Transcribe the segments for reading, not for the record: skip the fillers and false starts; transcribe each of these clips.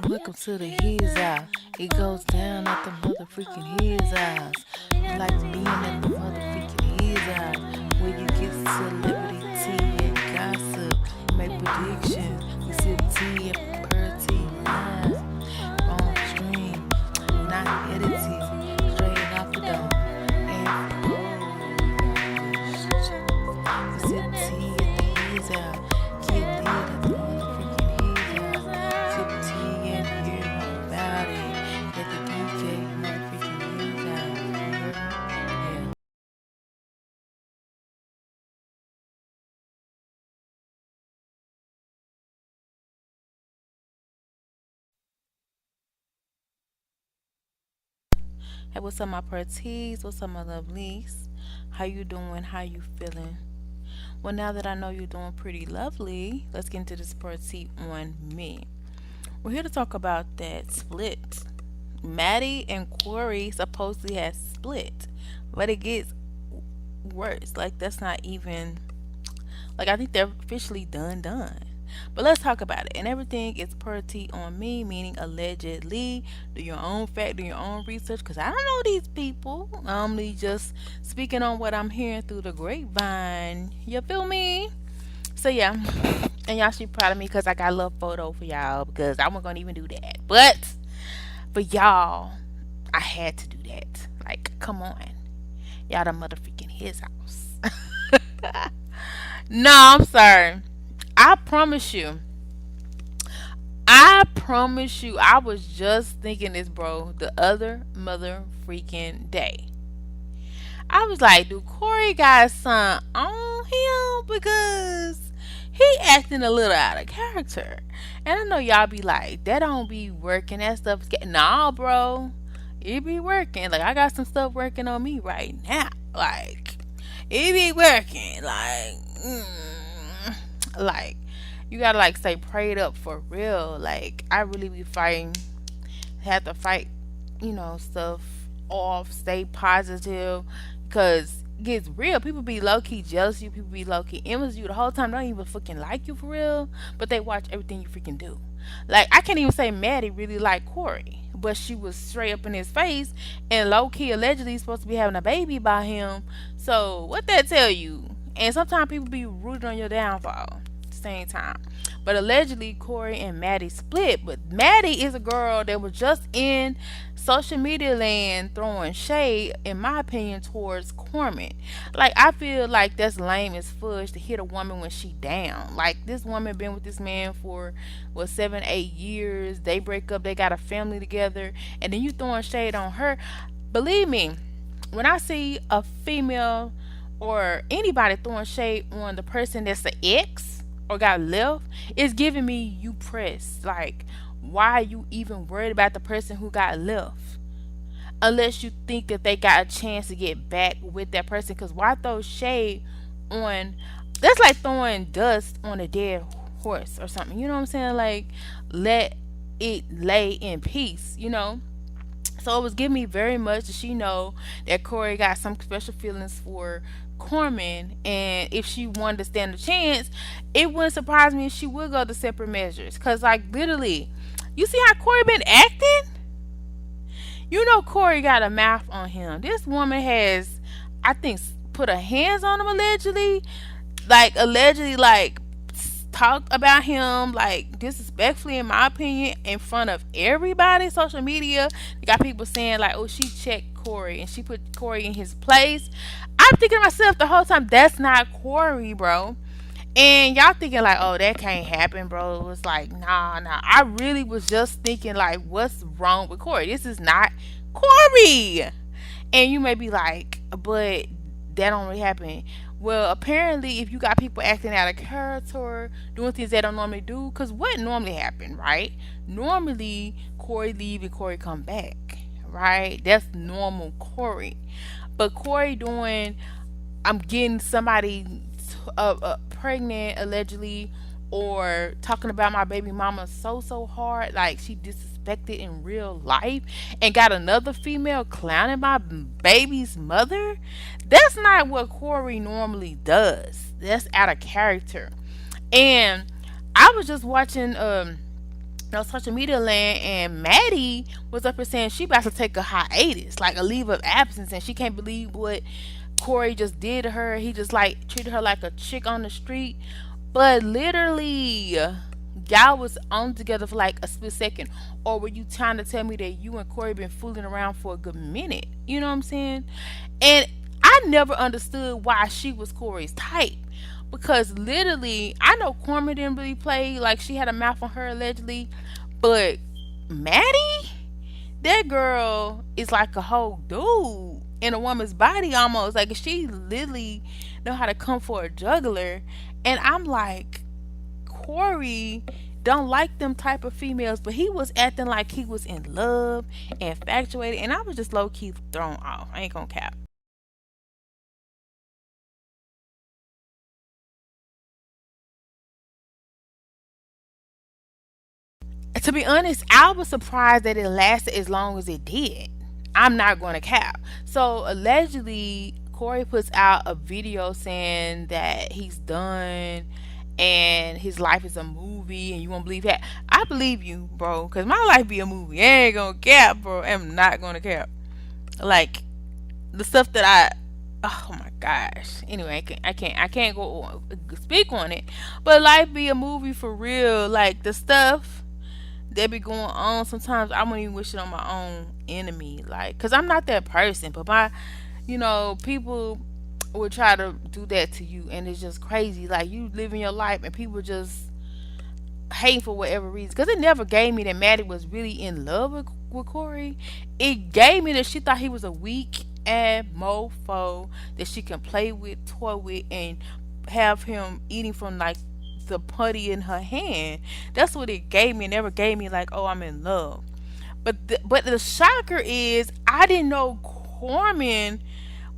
Welcome to the His House. It goes down at the motherfucking His House. Like being at the motherfucking His House. Where you get celebrity tea and gossip. Make predictions. We sip tea and per tea live. On stream. Not edited. Straight off the dome. And we sip tea at the His House. Get lit at the motherfucking His House. Sip tea and hear all about it. Let the DJ motherfucking His House. You heard me? Yeah. Hey, what's up, my pretties? What's up, my lovelies? How you doing? How you feeling? Well, now that I know you're doing pretty lovely, let's get into this pretty on me. We're here to talk about that split. Maddie and Corey supposedly has split, but it gets worse. Like that's not even like I think they're officially done. But let's talk about it. And everything is pretty on me, meaning allegedly. Do your own fact, do your own research, because I don't know these people. I'm only just speaking on what I'm hearing through the grapevine. You feel me? So yeah, and y'all should be proud of me because I got a little photo for y'all because I wasn't gonna even do that. But for y'all, I had to do that. Like, come on, y'all the motherfucking his house. No, I'm sorry. I promise you. I promise you. I was just thinking this, bro, the other mother freaking day. I was like, do Corey got something on him? Because he acting a little out of character. And I know y'all be like, that don't be working. That stuff's getting. Nah, bro. It be working. Like, I got some stuff working on me right now. Like, it be working. Like, you gotta, like, stay prayed up for real. Like, I really be fighting. Have to fight, stuff off, stay positive, because it gets real. People be low key jealous of you. People be low key envious of you the whole time. Don't even fucking like you for real, but they watch everything you freaking do. Like I can't even say Maddie really liked Corey, but she was straight up in his face and low key allegedly supposed to be having a baby by him. So what that tell you? And sometimes people be rooted on your downfall. At the same time. But allegedly, Corey and Maddie split. But Maddie is a girl that was just in social media land throwing shade, in my opinion, towards Corman. Like, I feel like that's lame as fudge to hit a woman when she down. Like, this woman been with this man for, what, 7, 8 years. They break up, they got a family together, and then you throwing shade on her. Believe me, when I see a female or anybody throwing shade on the person that's the ex or got left, it's giving me you pressed. Like, why are you even worried about the person who got left? Unless you think that they got a chance to get back with that person. Because why throw shade on. That's like throwing dust on a dead horse or something. You know what I'm saying? Like, let it lay in peace. So it was giving me very much that she know that Corey got some special feelings for Corman, and if she wanted to stand a chance, it wouldn't surprise me if she would go to separate measures. Cause like literally, you see how Corey been acting? You know Corey got a mouth on him. This woman has, I think, put her hands on him allegedly, like talked about him like disrespectfully, in my opinion, in front of everybody. Social media, you got people saying like, "Oh, she checked Corey and she put Corey in his place." I'm thinking to myself the whole time, that's not Corey, bro. And y'all thinking like, oh, that can't happen, bro. It was like, nah. I really was just thinking like, what's wrong with Corey? This is not Corey. And you may be like, but that don't really happen. Well, apparently, if you got people acting out of character, doing things they don't normally do, because what normally happen, right? Normally, Corey leave and Corey come back, right? That's normal Corey. But Corey doing, I'm getting somebody pregnant allegedly, or talking about my baby mama so hard, like she disrespected in real life, and got another female clowning my baby's mother. That's not what Corey normally does. That's out of character. And I was just watching no social media land, and Maddie was up here saying she about to take a hiatus, like a leave of absence, and she can't believe what Corey just did to her. He just like treated her like a chick on the street. But literally, y'all was on together for like a split second. Or were you trying to tell me that you and Corey been fooling around for a good minute? You know what I'm saying? And I never understood why she was Corey's type. Because literally, I know Corman didn't really play, like she had a mouth on her allegedly. But Maddie? That girl is like a whole dude in a woman's body almost. Like she literally know how to come for a juggler. And I'm like, Corey don't like them type of females, but he was acting like he was in love, infatuated, and I was just low key thrown off. I ain't gonna cap. To be honest, I was surprised that it lasted as long as it did. I'm not going to cap. So allegedly, Corey puts out a video saying that he's done and his life is a movie, and you won't believe that. I believe you, bro, because my life be a movie. I ain't gonna cap, bro. I'm not gonna cap. Like the stuff that oh my gosh. Anyway, I can't go speak on it. But life be a movie for real. Like the stuff that be going on, sometimes I wouldn't even wish it on my own enemy. Like, cause I'm not that person, but people would try to do that to you, and it's just crazy. Like you living your life, and people just hating for whatever reason. Cause it never gave me that Maddie was really in love with Corey. It gave me that she thought he was a weak ass mofo that she can play with, toy with, and have him eating from like the putty in her hand. That's what it gave me. It never gave me like, oh, I'm in love. But the shocker is I didn't know Corman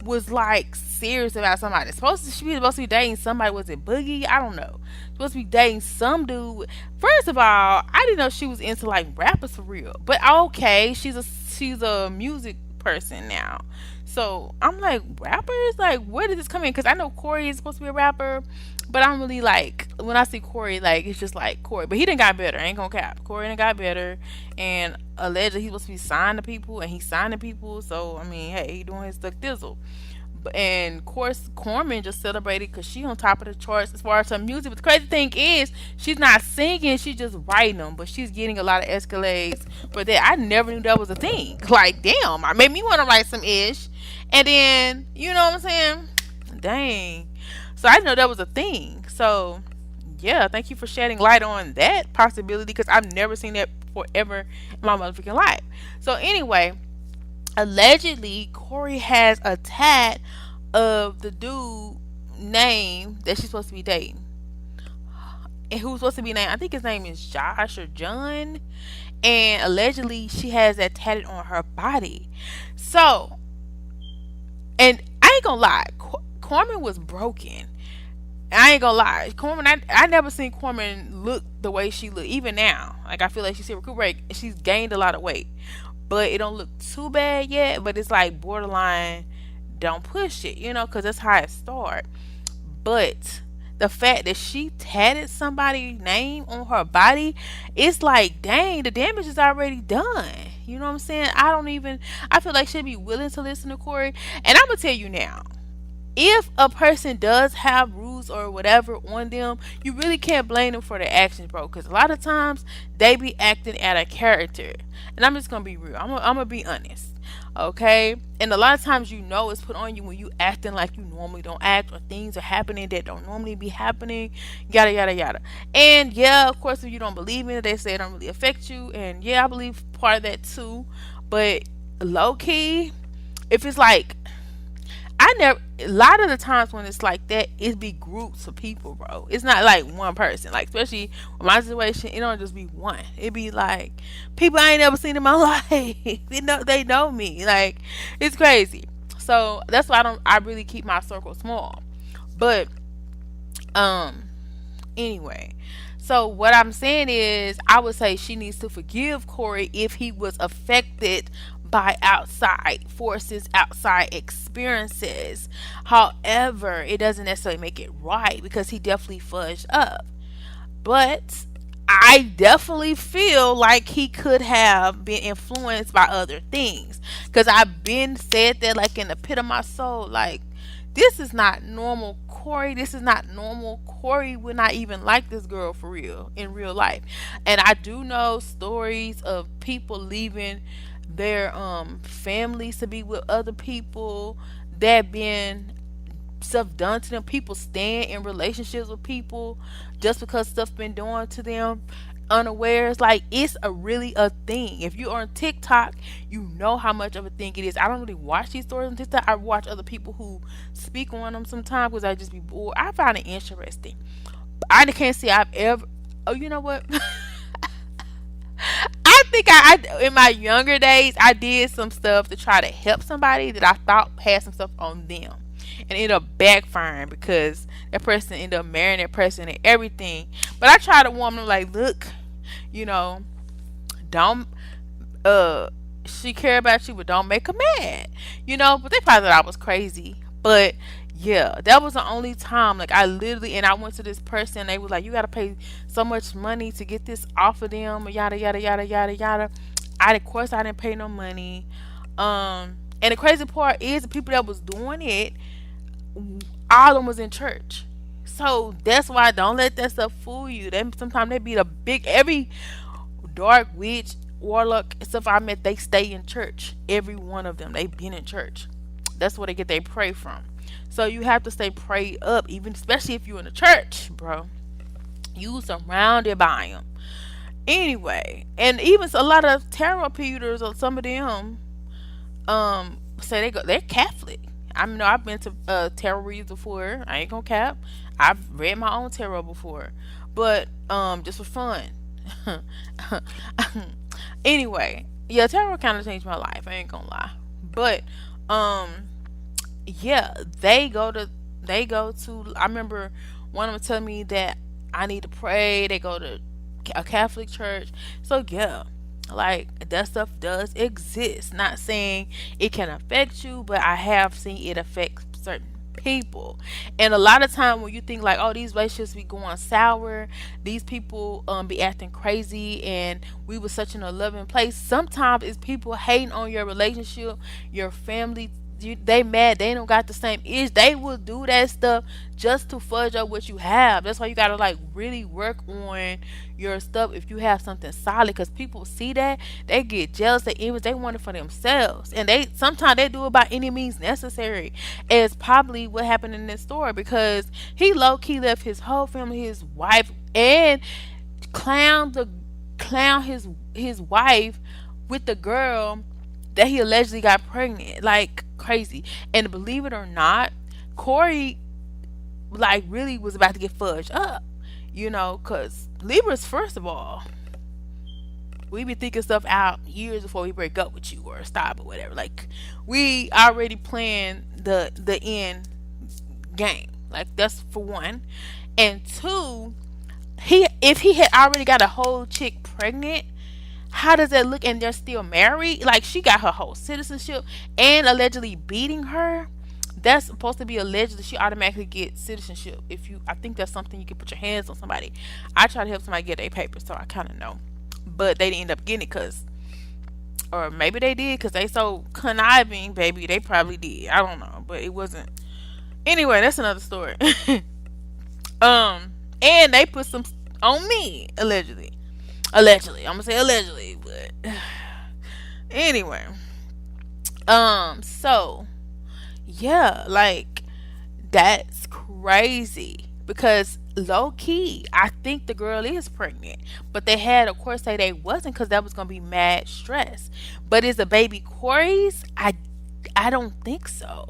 was like serious about somebody. She was supposed to be dating somebody. Was it Boogie? I don't know. Supposed to be dating some dude. First of all, I didn't know she was into like rappers for real. But okay, she's a music person now. So I'm like, rappers? Like, where did this come in? Because I know Corey is supposed to be a rapper, but I'm really like, when I see Corey, like, it's just like Corey. But he didn't got better. I ain't gonna cap. Corey didn't got better. And allegedly, he's supposed to be signed to people, and he's signing people. So, I mean, hey, he doing his stuff thizzle. And of course, Corman just celebrated because she on top of the charts as far as her music. But the crazy thing is, she's not singing; she's just writing them. But she's getting a lot of escalades for that. I never knew that was a thing. Like, damn, I made me want to write some ish. And then, you know what I'm saying? Dang. So I didn't know that was a thing. So yeah, thank you for shedding light on that possibility because I've never seen that before ever in my motherfucking life. So anyway, allegedly Corey has a tat of the dude name that she's supposed to be dating. And who's supposed to be named, I think his name is Josh or John. And allegedly she has that tatted on her body. So, and I ain't gonna lie, Corman was broken. I ain't gonna lie, Corman. I never seen Corman look the way she look. Even now, like I feel like she's recuperating. She's gained a lot of weight, but it don't look too bad yet. But it's like borderline. Don't push it, because that's how it start. But the fact that she tatted somebody's name on her body, it's like, dang, the damage is already done. You know what I'm saying? I feel like she'd be willing to listen to Corey. And I'm gonna tell you now, if a person does have rules or whatever on them, you really can't blame them for their actions, bro. Because a lot of times they be acting out of character, and I'm just gonna be real. I'm gonna be honest, okay? And a lot of times, it's put on you when you acting like you normally don't act, or things are happening that don't normally be happening, yada yada yada. And yeah, of course, if you don't believe me, they say it don't really affect you, and yeah, I believe part of that too. But low key, if it's like, a lot of the times when it's like that, it be groups of people, bro. It's not like one person. Like, especially with my situation, it don't just be one. It be like people I ain't never seen in my life. They know me. Like, it's crazy. So that's why I really keep my circle small. But anyway, so what I'm saying is, I would say she needs to forgive Corey if he was affected by outside forces, outside experiences. However, it doesn't necessarily make it right because he definitely fudged up. But I definitely feel like he could have been influenced by other things. Cause I've been said that like in the pit of my soul, like this is not normal Corey. This is not normal. Corey would not even like this girl for real in real life. And I do know stories of people leaving their families to be with other people that been stuff done to them. People staying in relationships with people just because stuff been done to them unawares. Like it's a really a thing. If you're on TikTok, you know how much of a thing it is. I don't really watch these stories on TikTok. I watch other people who speak on them sometimes because I just be bored. I find it interesting. I can't say I've ever. Oh, you know what? I think in my younger days I did some stuff to try to help somebody that I thought had some stuff on them, and it ended up backfiring because that person ended up marrying that person and everything. But I tried to warn them like, look, you know, don't uh she care about you, but don't make her mad, you know. But they probably thought I was crazy. But yeah, that was the only time like I literally, and I went to this person, they was like, you gotta pay so much money to get this off of them, yada yada yada yada yada. I of course I didn't pay no money. And the crazy part is the people that was doing it, all of them was in church. So that's why don't let that stuff fool you. Then sometimes they be the big every dark witch, warlock, and stuff I met, they stay in church. Every one of them, they been in church. That's where they get their pray from. So you have to stay prayed up, even especially if you're in the church, bro. You surrounded by them. Anyway, and even a lot of tarot readers or some of them say they're Catholic. I mean, I've been to tarot readings before. I ain't gonna cap. I've read my own tarot before, but just for fun. Anyway, yeah, tarot kind of changed my life. I ain't gonna lie, but um, yeah, they go to. I remember one of them telling me that I need to pray. They go to a Catholic church, so yeah. Like that stuff does exist. Not saying it can affect you, but I have seen it affect certain people. And a lot of time when you think like, oh, these relationships be going sour, these people be acting crazy, and we was such in a loving place. Sometimes it's people hating on your relationship, your family. They mad they don't got the same issue. They will do that stuff just to fudge up what you have. That's why you gotta like really work on your stuff if you have something solid. Because people see that, they get jealous, they envy, they want it for themselves, and they sometimes they do it by any means necessary. As probably what happened in this story, because he low key left his whole family, his wife, and clown his wife with the girl that he allegedly got pregnant, like crazy. And believe it or not, Corey like really was about to get fudged up, you know, because Libras, first of all, we be thinking stuff out years before we break up with you or stop or whatever. Like we already planned the end game. Like that's for one. And two, if he had already got a whole chick pregnant, how does that look? And they're still married. Like she got her whole citizenship and allegedly beating her. That's supposed to be alleged that she automatically get citizenship. If you, I think that's something you can put your hands on somebody. I try to help somebody get their papers, so I kind of know, but they didn't end up getting it because, or maybe they did because they so conniving, baby. They probably did. I don't know, but it wasn't. Anyway, that's another story. And they put some on me allegedly. Allegedly, I'm gonna say allegedly, but anyway. So yeah, like that's crazy because low key, I think the girl is pregnant, but they had, of course, say they wasn't because that was gonna be mad stress. But is the baby Corey's? I don't think so.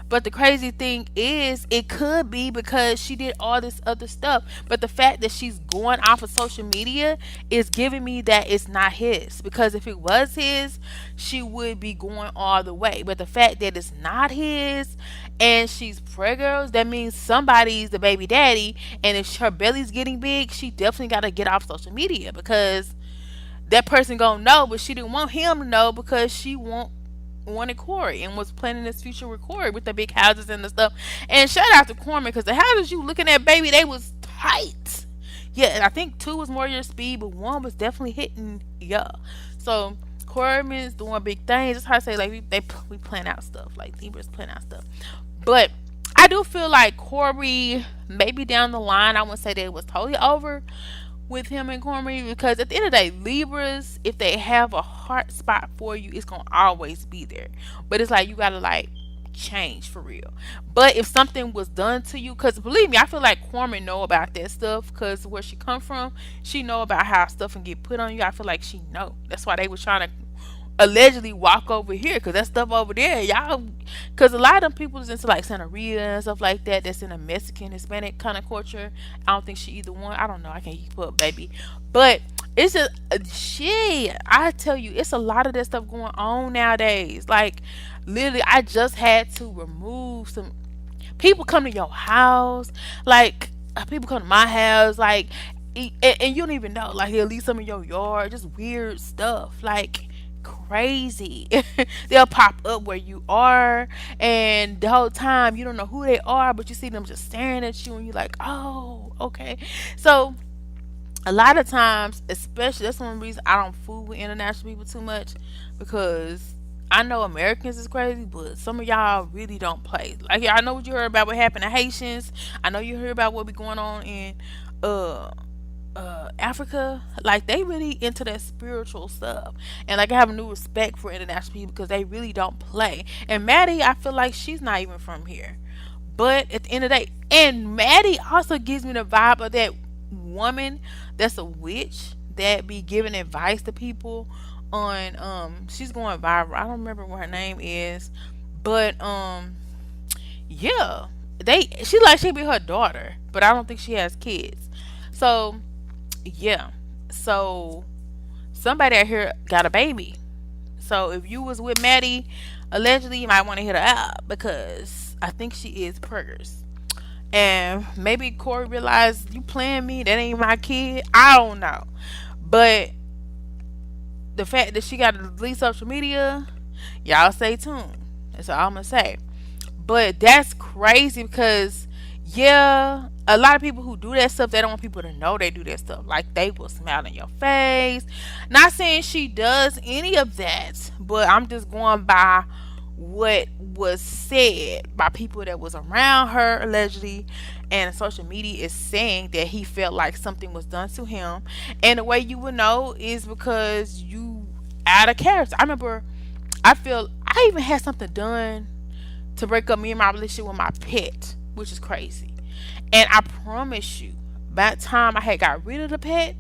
But the crazy thing is, it could be because she did all this other stuff. But the fact that she's going off of social media is giving me that it's not his. Because if it was his, she would be going all the way. But the fact that it's not his and she's pregnant, that means somebody's the baby daddy. And if her belly's getting big, she definitely got to get off social media because that person gonna know. But she didn't want him to know because she wanted Corey and was planning this future with Corey with the big houses and the stuff. And shout out to Corey because the houses you looking at, baby, they was tight. Yeah, I think two was more your speed, but one was definitely hitting. Yeah. So Corbin's doing big things. That's how I say like we plan out stuff. Like Libras plan out stuff. But I do feel like Corey, maybe down the line, I wouldn't say that it was totally over with him and Corey, because at the end of the day, Libras, if they have a heart spot for you, it's gonna always be there. But it's like you gotta like change for real. But if something was done to you, because believe me, I feel like Corey know about that stuff, because where she come from, she know about how stuff can get put on you. I feel like she know. That's why they was trying to allegedly walk over here, because that stuff over there, y'all, because a lot of them people is into like Santeria and stuff like that, that's in a Mexican Hispanic kind of culture. I don't think she either one. I don't know, I can't keep up, baby. But it's just shit, I tell you, it's a lot of that stuff going on nowadays. Like literally, I just had to remove some people come to your house, like people come to my house, like and you don't even know, like they'll leave some in your yard, just weird stuff, like crazy. They'll pop up where you are, and the whole time you don't know who they are, but you see them just staring at you, and you're like, oh, okay. So a lot of times, especially that's one reason I don't fool with international people too much, because I know Americans is crazy, but some of y'all really don't play. Like yeah, I know what you heard about what happened to Haitians. I know you heard about what be going on in uh Africa. Like they really into that spiritual stuff, and like I have a new respect for international people because they really don't play. And Maddie, I feel like she's not even from here, but at the end of the day, and Maddie also gives me the vibe of that woman that's a witch that be giving advice to people on she's going viral. I don't remember what her name is, but yeah, she like she be her daughter, but I don't think she has kids. So yeah, so somebody out here got a baby. So if you was with Maddie, allegedly you might want to hit her out because I think she is preggers. And maybe Corey realized you playing me, that ain't my kid. I don't know. But the fact that she got to delete social media, y'all stay tuned. That's all I'm gonna say. But that's crazy because yeah, a lot of people who do that stuff, they don't want people to know they do that stuff. Like they will smile in your face. Not saying she does any of that, but I'm just going by what was said by people that was around her allegedly, and social media is saying that he felt like something was done to him. And the way you would know is because you out of character. I remember, I feel I even had something done to break up me and my relationship with my pet, which is crazy. And I promise you, by the time I had got rid of the pet,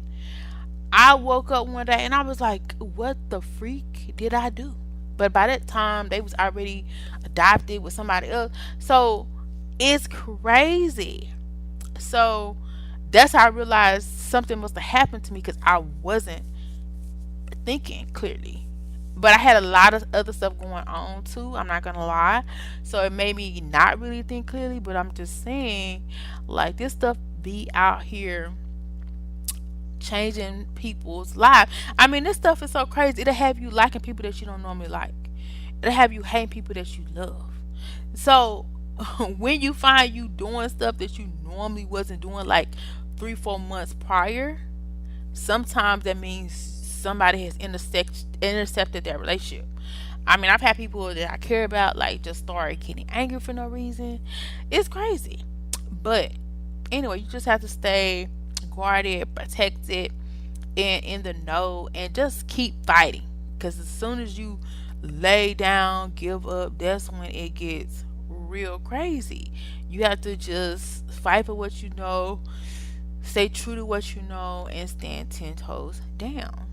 I woke up one day and I was like, what the freak did I do? But by that time they was already adopted with somebody else. So it's crazy. So that's how I realized something must have happened to me, because I wasn't thinking clearly. But I had a lot of other stuff going on too. I'm not gonna lie. So it made me not really think clearly. But I'm just saying, like this stuff be out here changing people's lives. I mean, this stuff is so crazy. It'll have you liking people that you don't normally like. It'll have you hating people that you love. So when you find you doing stuff that you normally wasn't doing like 3 4 months prior, sometimes that means somebody has intercepted that relationship. I mean, I've had people that I care about like just start getting angry for no reason. It's crazy. But anyway, you just have to stay guarded, protected, and in the know, and just keep fighting. Because as soon as you lay down, give up, that's when it gets real crazy. You have to just fight for what you know, stay true to what you know, and stand 10 toes down.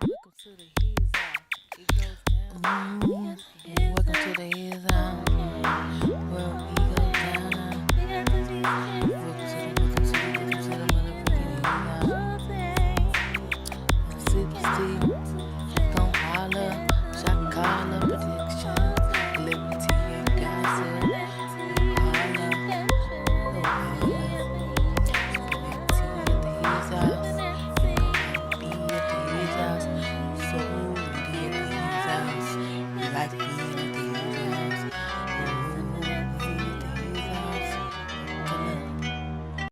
Welcome to the He's Out. It goes down. Welcome to the He's Out. Well, we go down. Welcome to the motherfucking He's Out. Super Steve, gon' holler, shot caller.